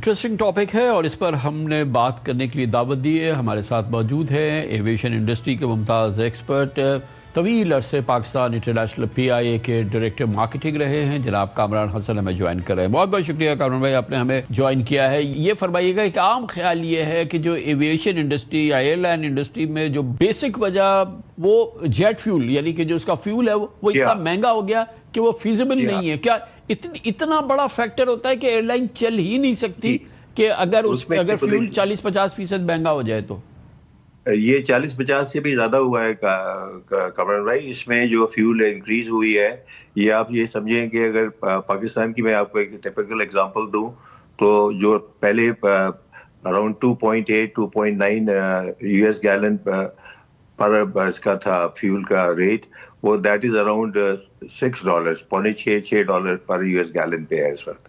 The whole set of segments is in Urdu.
انٹرسٹنگ ٹاپک ہے اور اس پر ہم نے بات کرنے کے لیے دعوت دی ہے. ہمارے ساتھ موجود ہیں ایویشن انڈسٹری کے ممتاز ایکسپرٹ, طویل عرصے پاکستان انٹرنیشنل PIA کے ڈائریکٹر مارکیٹنگ رہے ہیں, جناب کامران حسن ہمیں جوائن کر رہے ہیں. بہت بہت شکریہ کامران بھائی, آپ نے ہمیں جوائن کیا ہے. یہ فرمائیے گا, ایک عام خیال یہ ہے کہ جو ایویشن انڈسٹری یا ایئر لائن انڈسٹری میں جو بیسک وجہ وہ جیٹ فیول, یعنی کہ جو اس کا فیول ہے وہ اتنا مہنگا ہو گیا کہ وہ فیزیبل نہیں ہے. کیا اتنا بڑا فیکٹر ہوتا ہے کہ ایئر لائن چل ہی نہیں سکتی کہ اگر فیول 40-50% مہنگا ہو جائے؟ تو یہ 40-50 سے بھی زیادہ ہوا ہے کامران بھائی. اس میں جو فیول انکریز ہوئی ہے, یہ آپ یہ سمجھیں کہ اگر پاکستان کی میں آپ کو ایک ٹیپیکل ایگزامپل دوں تو جو پہلے اراؤنڈ 2.8-2.9 US گیلن پر اس کا تھا فیول کا ریٹ, وہ that is around $6 per US gallon پہ ہے اس وقت.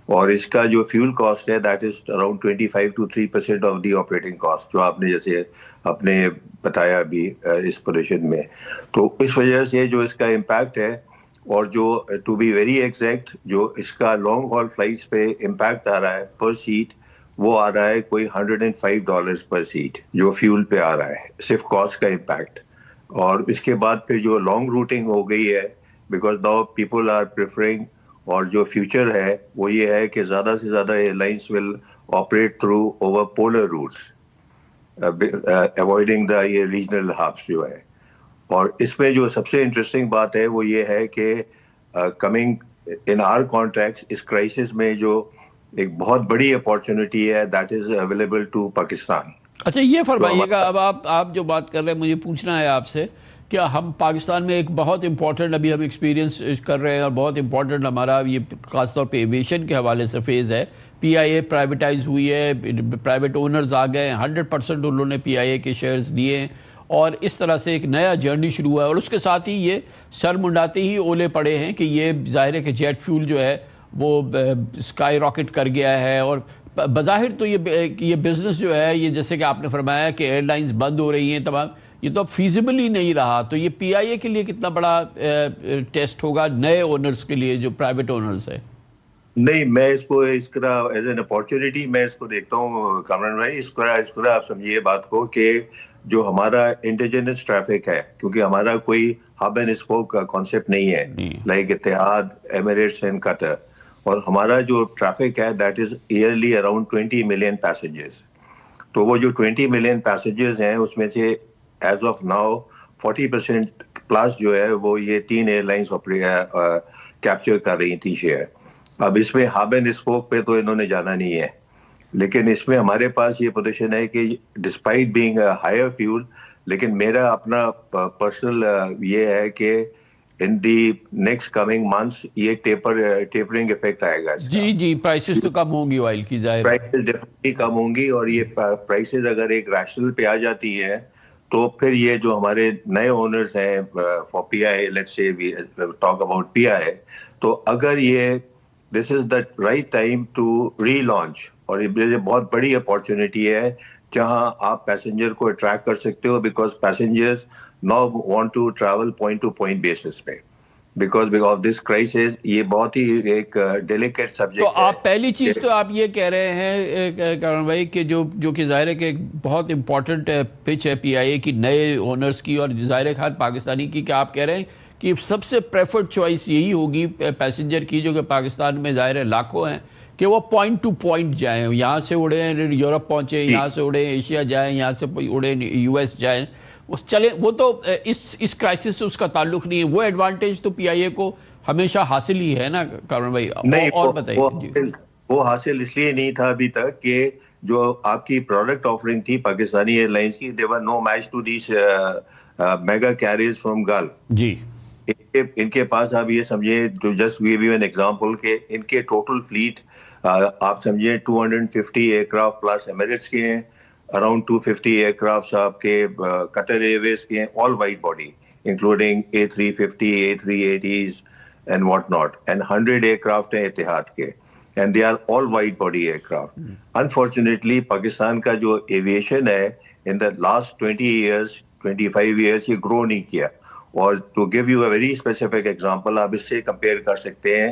اور اس کا جو فیول کاسٹ ہے that is around 25-3% of the operating cost, جو آپ نے جیسے آپ نے بتایا ابھی اس پوزیشن میں. تو اس وجہ سے جو اس کا امپیکٹ ہے, اور جو ٹو بی ویری ایگزیکٹ جو اس کا لانگ ہال فلائٹس پہ امپیکٹ آ رہا ہے پر سیٹ, وہ آ رہا ہے کوئی $105 پر سیٹ جو فیول پہ آ رہا ہے, صرف کاسٹ کا امپیکٹ. اور اس کے بعد پھر جو لانگ روٹنگ ہو گئی ہے, because now people are preferring, اور جو فیوچر ہے وہ یہ ہے کہ زیادہ سے زیادہ airlines will operate through over polar routes, avoiding the یہ ریجنل ہبس جو ہے. اور اس میں جو سب سے انٹرسٹنگ بات ہے وہ یہ ہے کہ کمنگ ان آر کانٹریکٹس, اس کرائسس میں جو ایک بہت بڑی اپارچونٹی ہے that is available to Pakistan. اچھا یہ فرمائیے گا, اب آپ جو بات کر رہے ہیں, مجھے پوچھنا ہے آپ سے, کیا ہم پاکستان میں ایک بہت امپورٹنٹ ابھی ہم ایکسپیرینس کر رہے ہیں, اور بہت امپورٹنٹ ہمارا یہ خاص طور پہ ایویشن کے حوالے سے فیز ہے, PIA پرائیویٹائز ہوئی ہے, پرائیویٹ اونرز آ گئے ہیں, 100% انہوں نے PIA کے شیئرز لیے ہیں, اور اس طرح سے ایک نیا جرنی شروع ہوا ہے. اور اس کے ساتھ ہی یہ سر منڈاتے ہی اولے پڑے ہیں کہ یہ ظاہر ہے کہ جیٹ فیول جو ہے وہ اسکائی راکٹ کر گیا ہے. اور بظاہر تو یہ بزنس جو ہے, یہ جیسے کہ آپ نے فرمایا کہ ایئر لائنز بند ہو رہی ہیں تمام, یہ تو اب فیزیبل ہی نہیں رہا. تو یہ PIA کے لیے کتنا بڑا ٹیسٹ ہوگا نئے اونرز کے لیے جو پرائیویٹ اونرز ہیں؟ نہیں, میں اس کو اس طرح ایز این اپارچونٹی میں اس کو دیکھتا ہوں کامران بھائی. اس طرح آپ سمجھیے بات کو کہ جو ہمارا انڈیجنس ٹریفک ہے, کیونکہ ہمارا کوئی ہب اینڈ اسپوک کا کانسیپٹ نہیں ہے لائک اتحاد, ایمریٹس اینڈ قطر, اور ہمارا جو ٹریفک ہے that is early around 20 million passengers. تو وہ جو 20 ملین پیسنجرز ہیں اس میں سے ایز آف ناؤ 40% پلس جو ہے وہ یہ 3 ایئر لائنس کیپچر کر رہی تھی شیئر. اب اس میں ہب اینڈ اسپوک پہ تو انہوں نے جانا نہیں ہے, لیکن اس میں ہمارے پاس یہ پوزیشن ہے کہ ڈسپائٹ بینگ ہائر فیول, لیکن میرا اپنا پرسنل یہ ہے کہ ان دی نیکسٹ کمنگ منتھس یہ ٹیپرنگ افیکٹ آئے گا. جی پرائسز تو کم ہوں گی آئل کی, ظاہر پرائسز ڈیفینیٹلی کم ہوں گی, اور یہ پرائسز اگر ایک ریشنل پہ آ جاتی ہے تو پھر یہ جو ہمارے نئے اونرز ہیں for PIA, let's say we talk about PIA, تو اگر یہ this is the right time to relaunch, اور یہ بہت بڑی اپارچونٹی ہے جہاں آپ پیسنجر کو اٹریکٹ کر سکتے ہو, because passengers now want to travel point to point basis پہ, بیکاز آف دس کرائسس. یہ بہت ہی ایک ڈیلیکیٹ سبجیکٹ ہے. تو آپ پہلی چیز تو آپ یہ کہہ رہے ہیں کامران بھائی کہ جو کہ ظاہر ہے کہ بہت امپورٹنٹ پچ ہے PIA کی نئے اونرز کی, اور ظاہر ہے ہر پاکستانی کی, کہ آپ کہہ رہے ہیں کہ سب سے پریفرڈ چوائس یہی ہوگی پیسنجر کی, جو کہ پاکستان میں ظاہر ہے لاکھوں ہیں, کہ وہ پوائنٹ ٹو پوائنٹ جائیں, یہاں سے اڑیں یورپ پہنچیں, یہاں سے اڑیں ایشیا جائیں, یہاں سے اڑیں US جائیں, چلے. وہ تو اس کرائسس سے اس کا تعلق نہیں ہے. وہ ایڈوانٹیج تو PIA کو ہمیشہ حاصل ہی ہے نا کامران بھائی, اور بتائیے. وہ حاصل اس لیے نہیں تھا ابھی تک کہ جو آپ کی پروڈکٹ آفرنگ تھی پاکستانی ایئر لائنس کی, they were no match to these mega carriers from Gulf. جی ان کے پاس آپ یہ سمجھیں, to just give you an example, کہ ان کے ٹوٹل فلیٹ آپ سمجھیں 250 ایئر کرافٹ پلس ایمریٹس کے ہیں, اراؤنڈ 250 ایئر کرافٹ آپ کے قطر ایئر ویز کے ہیں, all white body including A350, A380s and what not, and 100 aircraft ہیں اتحاد کے, and they are all wide body aircraft. Unfortunately Pakistan کا جو ایویشن ہے in the last 20 years 25 years یہ گرو نہیں کیا. اور to give you a very specific example, آپ اس سے کمپیئر کر سکتے ہیں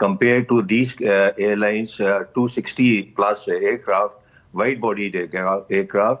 compared to these airlines 260 plus aircraft, wide body aircraft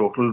total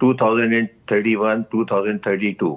2031 2032।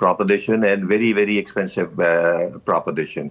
proposition and very very expensive proposition।